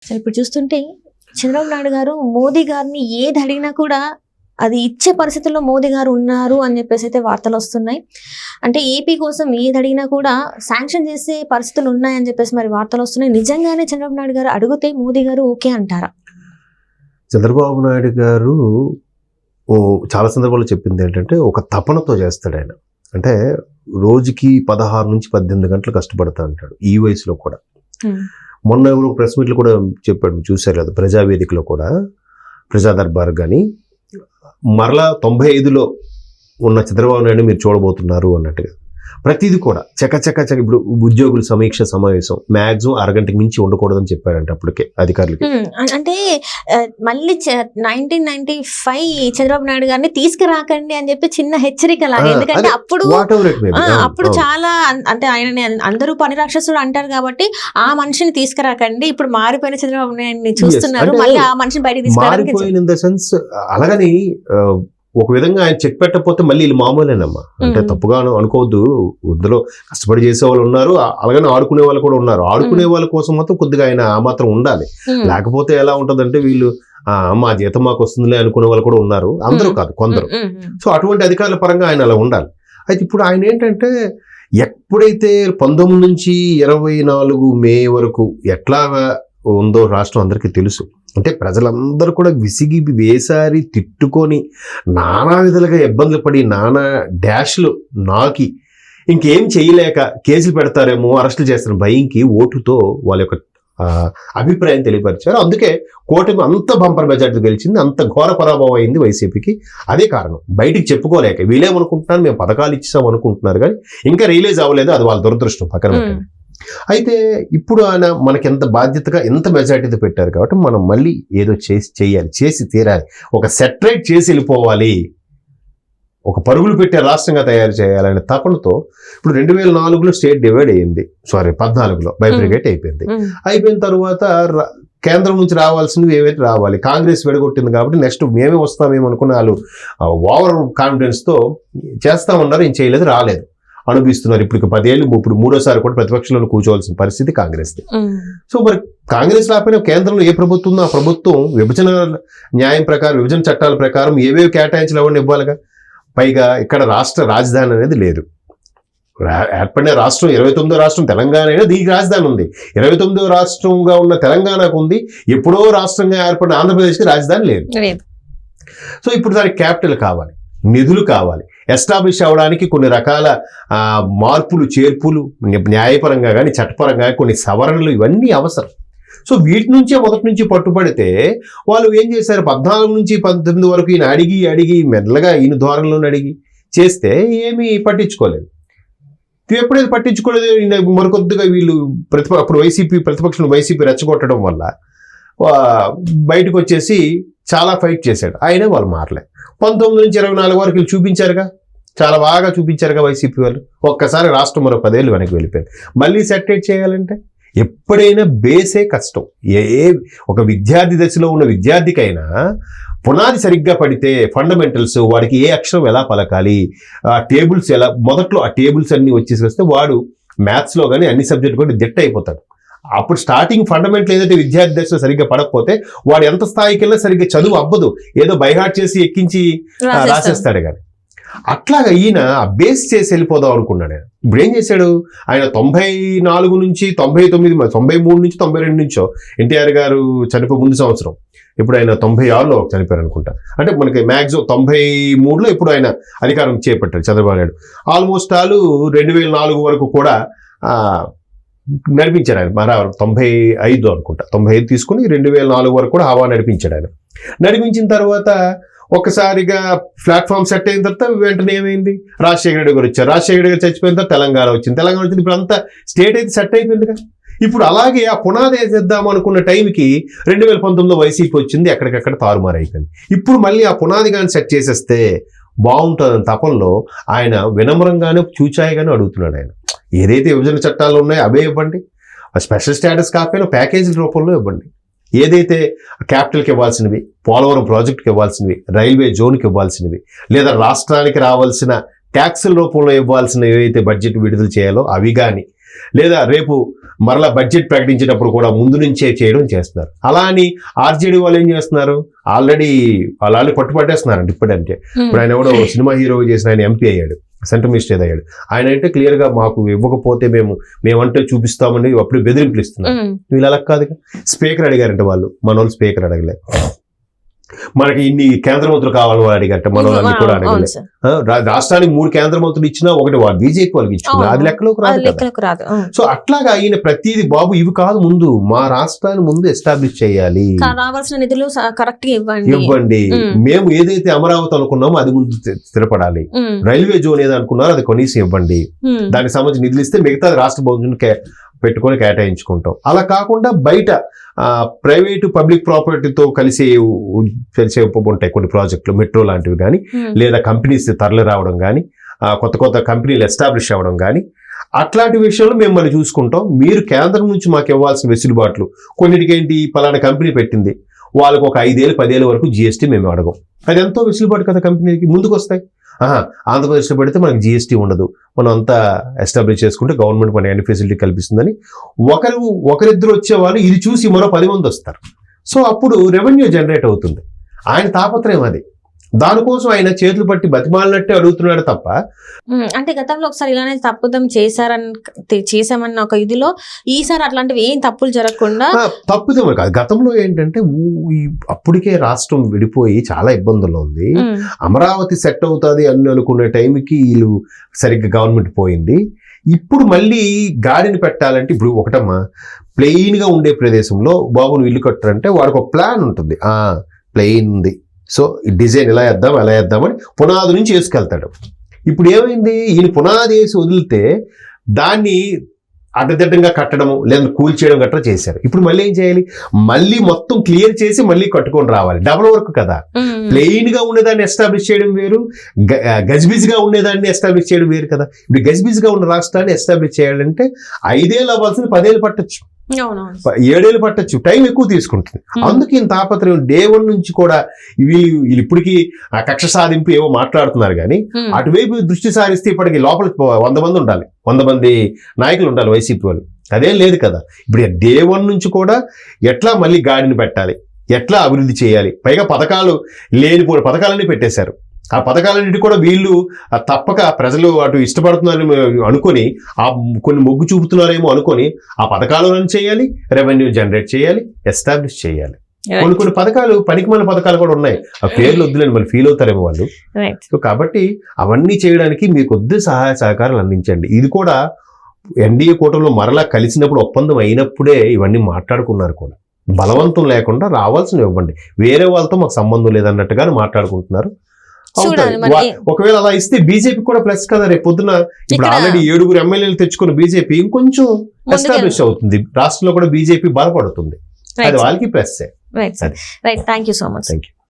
ఇప్పుడు చూస్తుంటే చంద్రబాబు నాయుడు గారు మోదీ గారిని ఏది అడిగినా కూడా అది ఇచ్చే పరిస్థితుల్లో మోదీ గారు ఉన్నారు అని చెప్పేసి అయితే వార్తలు వస్తున్నాయి. అంటే ఏపీ కోసం ఏది అడిగినా కూడా శాంక్షన్ చేసే పరిస్థితులు ఉన్నాయని చెప్పేసి మరి వార్తలు వస్తున్నాయి. నిజంగానే చంద్రబాబు నాయుడు గారు అడిగితే మోదీ గారు ఓకే అంటారా? చంద్రబాబు నాయుడు గారు చాలా సందర్భాల్లో చెప్పింది ఏంటంటే ఒక తపనతో చేస్తాడు ఆయన. అంటే రోజుకి 16 నుంచి 18 గంటలు కష్టపడతా అంటాడు ఈ వయసులో కూడా. మొన్న ఎవరు ప్రెస్ మీట్లు కూడా చెప్పాడు, చూశారు కదా, ప్రజావేదికలో కూడా, ప్రజా దర్బార్ కానీ మరలా 95లో ఉన్న చంద్రబాబు నాయుడు మీరు చూడబోతున్నారు అన్నట్టుగా ప్రతిదీ కూడా చకచక ఇప్పుడు ఉద్యోగుల సమీక్ష సమావేశం మ్యాక్సిమం అరగంటకి మించి ఉండకూడదని చెప్పారంట అప్పటికే అధికారులకి. అంటే మళ్ళీ 1995 చంద్రబాబు నాయుడు గారిని తీసుకురాకండి అని చెప్పి చిన్న హెచ్చరిక లాగా. ఎందుకంటే అప్పుడు చాలా అంటే ఆయన అందరూ పని రాక్షసుడు అంటారు కాబట్టి ఆ మనిషిని తీసుకురాకండి, ఇప్పుడు మారిపోయిన చంద్రబాబు నాయుడిని చూస్తున్నారు, మళ్ళీ ఆ మనిషిని బయటకు తీసుకురాకండి. అలాగని ఒక విధంగా ఆయన చెక్ పెట్టకపోతే మళ్ళీ వీళ్ళు మామూలేనమ్మా. అంటే తప్పుగా అనుకోవద్దు, ఇందులో కష్టపడి చేసే వాళ్ళు ఉన్నారు, అలాగనే ఆడుకునే వాళ్ళు కూడా ఉన్నారు. ఆడుకునే వాళ్ళ కోసం మాత్రం కొద్దిగా ఆయన ఆ మాత్రం ఉండాలి. లేకపోతే ఎలా ఉంటదంటే వీళ్ళు మా జీతం మాకు వస్తుందిలే అనుకునే వాళ్ళు కూడా ఉన్నారు, అందరూ కాదు కొందరు. సో అటువంటి అధికారుల పరంగా ఆయన అలా ఉండాలి. అయితే ఇప్పుడు ఆయన ఏంటంటే ఎప్పుడైతే 19 నుంచి 24 మే వరకు ఎట్లా ఉందో రాష్ట్రం అందరికీ తెలుసు. అంటే ప్రజలందరూ కూడా విసిగి వేసారి తిట్టుకొని నానా విధాలుగా ఇబ్బందులు పడి నానా డాష్లు నాకి ఇంకేం చేయలేక కేసులు పెడతారేమో, అరెస్టులు చేస్తారు భయంకి ఓటుతో వాళ్ళ యొక్క అభిప్రాయం తెలియపరిచారు. అందుకే కూటమి అంత బంపర్ మెజార్టీ గెలిచింది, అంత ఘోర పరాభవం అయింది వైసీపీకి. అదే కారణం. బయటికి చెప్పుకోలేక వీళ్ళేమనుకుంటున్నారు, మేము పథకాలు ఇచ్చాం అనుకుంటున్నారు, కానీ ఇంకా రియలైజ్ అవ్వలేదు. అది వాళ్ళ దురదృష్టం, పక్కన పెట్టండి. అయితే ఇప్పుడు ఆయన మనకి ఎంత బాధ్యతగా ఎంత మెజార్టీతో పెట్టారు కాబట్టి మనం మళ్ళీ ఏదో చేసి తీరాలి, ఒక సెటరేట్ చేసి వెళ్ళిపోవాలి, ఒక పరుగులు పెట్టే రాష్ట్రంగా తయారు చేయాలనే తపనతో ఇప్పుడు 2004లో స్టేట్ డివైడ్ అయ్యింది, 14లో బైఫ్రికేట్ అయిపోయింది. అయిపోయిన తర్వాత కేంద్రం నుంచి రావాల్సినవి ఏవైతే రావాలి, కాంగ్రెస్ విడగొట్టింది కాబట్టి నెక్స్ట్ మేమే వస్తామేమో అనుకున్న వాళ్ళు ఓవర్ కాన్ఫిడెన్స్తో చేస్తా ఉన్నారు, ఏం చేయలేదు, రాలేదు, అనుభవిస్తున్నారు. ఇప్పుడు 10 ఏళ్ళు, ఇప్పుడు 3వ కూడా ప్రతిపక్షంలో కూర్చోవలసిన పరిస్థితి కాంగ్రెస్ది. సో మరి కాంగ్రెస్ లేకపోయినా కేంద్రంలో ఏ ప్రభుత్వం ఉందో ఆ ప్రభుత్వం విభజన న్యాయం ప్రకారం, విభజన చట్టాల ప్రకారం ఏవేవి కేటాయించలు ఎవరిని ఇవ్వాలిగా. పైగా ఇక్కడ రాష్ట్ర రాజధాని అనేది లేదు. ఏర్పడిన రాష్ట్రం 29వ రాష్ట్రం తెలంగాణ అయినా దీనికి రాజధాని ఉంది. 29వ రాష్ట్రంగా ఉన్న తెలంగాణకు ఉంది, ఎప్పుడో రాష్ట్రంగా ఏర్పడిన ఆంధ్రప్రదేశ్కి రాజధాని లేదు. సో ఇప్పుడు దానికి క్యాపిటల్ కావాలి, నిధులు కావాలి, ఎస్టాబ్లిష్ అవ్వడానికి కొన్ని రకాల మార్పులు చేర్పులు న్యాయపరంగా కానీ చట్టపరంగా కొన్ని సవరణలు ఇవన్నీ అవసరం. సో వీటి నుంచే మొదటి నుంచి పట్టుబడితే వాళ్ళు ఏం చేశారు, 14 నుంచి 19 వరకు ఈయన అడిగి మెల్లగా ఈయన ధోరణిలో అడిగి చేస్తే ఏమీ పట్టించుకోలేదు. ఎప్పుడైతే పట్టించుకోలేదు మరికొద్దిగా వీళ్ళు అప్పుడు ప్రతిపక్షంలో వైసీపీ రెచ్చగొట్టడం వల్ల బయటకు వచ్చేసి చాలా ఫైట్ చేశాడు. అయినా వాళ్ళు మారలే. 19 నుంచి 24 వరకు వీళ్ళు చూపించారుగా, చాలా బాగా చూపించారుగా వైసీపీ వాళ్ళు. ఒక్కసారి రాష్ట్రం మరో 10 ఏళ్ళు వెనక్కి వెళ్ళిపోయింది. మళ్ళీ సెటరేట్ చేయాలంటే ఎప్పుడైనా బేసే కష్టం. ఒక విద్యార్థి దశలో ఉన్న విద్యార్థికైనా పునాది సరిగ్గా పడితే ఫండమెంటల్స్, వాడికి ఏ అక్షరం ఎలా పలకాలి, ఆ టేబుల్స్ ఎలా, మొదట్లో ఆ టేబుల్స్ అన్ని వచ్చేసి వస్తే వాడు మ్యాథ్స్లో కానీ అన్ని సబ్జెక్టు కూడా దిట్ట అయిపోతాడు. అప్పుడు స్టార్టింగ్ ఫండమెంటల్ ఏదైతే విద్యార్థి దశలో సరిగ్గా పడకపోతే వాడు ఎంత స్థాయికి వెళ్ళినా సరిగ్గా చదువు అవ్వదు, ఏదో బైహార్ట్ చేసి ఎక్కించి రాసేస్తాడు. కానీ అట్లాగా ఈయన బేస్ చేసి వెళ్ళిపోదాం అనుకున్నాడు. ఆయన ఇప్పుడు ఏం చేశాడు, ఆయన 94 నుంచి 99, 93 నుంచి 92 నుంచో ఎన్టీఆర్ గారు చనిపోయి ముందు సంవత్సరం, ఇప్పుడు ఆయన 96లో చనిపోయారు అనుకుంటా. అంటే మనకి మ్యాక్సిమం 93లో ఇప్పుడు ఆయన అధికారం చేపట్టారు చంద్రబాబు నాయుడు. ఆల్మోస్ట్ 2004 వరకు కూడా నడిపించాడు ఆయన. 95 అనుకుంటా, 95 తీసుకుని 2004 వరకు కూడా హవా నడిపించాడు ఆయన. నడిపించిన తర్వాత ఒక్కసారిగా ప్లాట్ఫామ్ సెట్ అయిన తర్వాత వెంటనే ఏమైంది, రాజశేఖర రెడ్డి గారు వచ్చారు. రాజశేఖర రెడ్డి గారు చచ్చిపోయిన తర్వాత తెలంగాణ వచ్చింది. ఇప్పుడు అంతా స్టేట్ అయితే సెట్ అయిపోయింది కదా. ఇప్పుడు అలాగే ఆ పునాది వేసేద్దాం అనుకున్న టైంకి 2019లో వైసీపీ వచ్చింది, ఎక్కడికక్కడ తారుమారు అయిపోయింది. ఇప్పుడు మళ్ళీ ఆ పునాది కానీ సెట్ చేసేస్తే బాగుంటుందని తపంలో ఆయన వినమ్రంగానే చూచాయిగానే అడుగుతున్నాడు. ఆయన ఏదైతే విభజన చట్టాలు ఉన్నాయో అవే ఇవ్వండి, స్పెషల్ స్టేటస్ కాకపోయినా ప్యాకేజీ రూపంలో ఇవ్వండి. ఏదైతే క్యాపిటల్కి ఇవ్వాల్సినవి, పోలవరం ప్రాజెక్టుకి ఇవ్వాల్సినవి, రైల్వే జోన్కి ఇవ్వాల్సినవి, లేదా రాష్ట్రానికి రావాల్సిన ట్యాక్సుల రూపంలో ఇవ్వాల్సిన ఏవైతే బడ్జెట్ విడుదల చేయాలో అవి కానీ, లేదా రేపు మరలా బడ్జెట్ ప్రకటించేటప్పుడు కూడా ముందు నుంచే చేయడం చేస్తున్నారు. అలా అని ఆర్జేడీ వాళ్ళు ఏం చేస్తున్నారు, ఆల్రెడీ వాళ్ళు పట్టుపట్టేస్తున్నారండి ఇప్పుడంటే. ఇప్పుడు ఆయన కూడా సినిమా హీరో చేసిన ఆయన ఎంపీ అయ్యాడు, సెంట్రల్ మినిస్టర్ అయ్యాడు. ఆయన అంటే క్లియర్ గా మాకు ఇవ్వకపోతే మేమంటే చూపిస్తామని అప్పుడు బెదిరింపులు ఇస్తున్నారు. వీళ్ళు అలా కాదుగా. స్పీకర్ అడిగారంటే మన వాళ్ళు స్పీకర్ అడగలే. మనకి ఇన్ని కేంద్ర మంత్రులు కావాలని వాళ్ళు అడిగారంటే మన వాళ్ళని కూడా అడగలే. రాష్ట్రానికి 3 కేంద్ర మంత్రులు ఇచ్చినా ఒకటి వాళ్ళు బీజేపీ వాళ్ళకి ఇచ్చుకున్నారు, అది లెక్కలోకి రాదు. సో అట్లాగా ఈయన ప్రతిదీ బాబు ఇవి కాదు, ముందు మా రాష్ట్రాన్ని ముందు ఎస్టాబ్లిష్ చేయాలి, రావాల్సిన నిధులు కరెక్ట్ గా ఇవ్వండి. మేము ఏదైతే అమరావతి అనుకున్నామో అది ముందు స్థిరపడాలి. రైల్వే జోన్ ఏదో అనుకున్నారో అది కనీసం ఇవ్వండి. దానికి సంబంధించి నిధులు ఇస్తే మిగతా రాష్ట్ర బౌండరీని పెట్టుకొని కేటాయించుకుంటాం. అలా కాకుండా బయట ప్రైవేటు పబ్లిక్ ప్రాపర్టీతో కలిసి ఉంటాయి కొన్ని ప్రాజెక్టులు, మెట్రో లాంటివి కానీ, లేదా కంపెనీస్ తరలి రావడం కానీ, కొత్త కంపెనీలు ఎస్టాబ్లిష్ అవ్వడం కానీ, అట్లాంటి విషయంలో మేము మరి చూసుకుంటాం. మీరు కేంద్రం నుంచి మాకు ఇవ్వాల్సిన వెసులుబాట్లు కొన్నిటికేంటి, పలానా కంపెనీ పెట్టింది వాళ్ళకు ఒక 5 ఏళ్ళు 10 ఏళ్ళ వరకు జిఎస్టీ మేము అడగం. అది ఎంతో వెసులుబాటు కదా కంపెనీకి, ముందుకు వస్తాయి. ఆంధ్రప్రదేశ్లో పెడితే మనకి జిఎస్టీ ఉండదు, మనం అంతా ఎస్టాబ్లిష్ చేసుకుంటే గవర్నమెంట్ మనకి అన్ని ఫెసిలిటీ కల్పిస్తుందని ఒకరిద్దరు వచ్చేవాళ్ళు ఇది చూసి మరో 10 మంది వస్తారు. సో అప్పుడు రెవెన్యూ జనరేట్ అవుతుంది. ఆయన తాపత్రయం అది. దానికోసం ఆయన చేతులు పట్టి బతిమాలినట్టే అడుగుతున్నాడు తప్ప. అంటే గతంలో ఒకసారి ఇలానే తప్పుదం చేశామన్న ఒక ఇదిలో ఈసారి అట్లాంటివి ఏం తప్పులు జరగకుండా. తప్పుదం కాదు, గతంలో ఏంటంటే అప్పటికే రాష్ట్రం విడిపోయి చాలా ఇబ్బందుల్లో ఉంది. అమరావతి సెట్ అవుతుంది అని అనుకునే టైంకి వీళ్ళు సరిగ్గా గవర్నమెంట్ పోయింది. ఇప్పుడు మళ్ళీ గాడిని పెట్టాలంటే ఇప్పుడు ఒకటమ్మా, ప్లెయిన్ గా ఉండే ప్రదేశంలో బాబును ఇల్లు కట్టారంటే వాడికి ఒక ప్లాన్ ఉంటుంది. ప్లెయిన్ ఉంది, సో ఈ డిజైన్ ఇలా వేద్దాం అలా వేద్దామని పునాది నుంచి వేసుకెళ్తాడు. ఇప్పుడు ఏమైంది, ఈయన పునాది వేసి వదిలితే దాన్ని అడ్డదిడ్డంగా కట్టడము లేదా కూల్చేయడం గట్రా చేశారు. ఇప్పుడు మళ్ళీ ఏం చేయాలి, మళ్ళీ మొత్తం క్లియర్ చేసి మళ్ళీ కట్టుకొని రావాలి. డబుల్ వర్క్ కదా. ప్లెయిన్ గా ఉండేదాన్ని ఎస్టాబ్లిష్ చేయడం వేరు, గజిబిజిగా ఉండేదాన్ని ఎస్టాబ్లిష్ చేయడం వేరు కదా. ఇప్పుడు గజిబిజిగా ఉన్న రాష్ట్రాన్ని ఎస్టాబ్లిష్ చేయాలంటే 5 ఏళ్ళు అవ్వాల్సిన 10 ఏళ్ళు పట్టచ్చు, 7 ఏళ్ళు పట్టచ్చు, టైం ఎక్కువ తీసుకుంటుంది. అందుకే ఇంత తాపత్రయం. డే 1 నుంచి కూడా వీళ్ళు ఇప్పటికీ కక్ష సాధింపు ఏవో మాట్లాడుతున్నారు కానీ అటువైపు దృష్టి సారిస్తే ఇప్పటికి లోపల 100 మంది ఉండాలి, 100 మంది నాయకులు ఉండాలి వైసీపీ వాళ్ళు. అదేం లేదు కదా. ఇప్పుడు డే 1 నుంచి కూడా ఎట్లా మళ్ళీ గాడిని పెట్టాలి, ఎట్లా అభివృద్ధి చేయాలి, పైగా పథకాలు లేనిపోయిన పథకాలన్నీ పెట్టేశారు. ఆ పథకాలన్నిటి కూడా వీళ్ళు తప్పక ప్రజలు అటు ఇష్టపడుతున్నారని అనుకొని కొన్ని మొగ్గు చూపుతున్నారేమో అనుకొని ఆ పథకాలను చేయాలి, రెవెన్యూ జనరేట్ చేయాలి, ఎస్టాబ్లిష్ చేయాలి. కొన్ని పథకాలు పనికిమాలిన పథకాలు కూడా ఉన్నాయి, ఆ పేర్లు వద్దులేని మళ్ళీ ఫీల్ అవుతారేమో వాళ్ళు. సో కాబట్టి అవన్నీ చేయడానికి మీరు కొద్ది సహాయ సహకారాలు అందించండి. ఇది కూడా ఎన్డీఏ కూటమిలో మరలా కలిసినప్పుడు ఒప్పందం అయినప్పుడే ఇవన్నీ మాట్లాడుకున్నారు కూడా. బలవంతం లేకుండా రావాల్సినవి ఇవ్వండి, వేరే వాళ్ళతో మాకు సంబంధం లేదన్నట్టుగానే మాట్లాడుకుంటున్నారు. ఒకవేళ అలా ఇస్తే బీజేపీ కూడా ప్లస్ కదా. రేపు పొద్దున ఇప్పుడు ఆల్రెడీ 7 ఎమ్మెల్యేలు తెచ్చుకున్న బీజేపీ ఇంకొంచెం ఎస్టాబ్లిష్ అవుతుంది, రాష్ట్రంలో కూడా బీజేపీ బలపడుతుంది. అది వాళ్ళకి plus. Right, thank you so much. Thank you.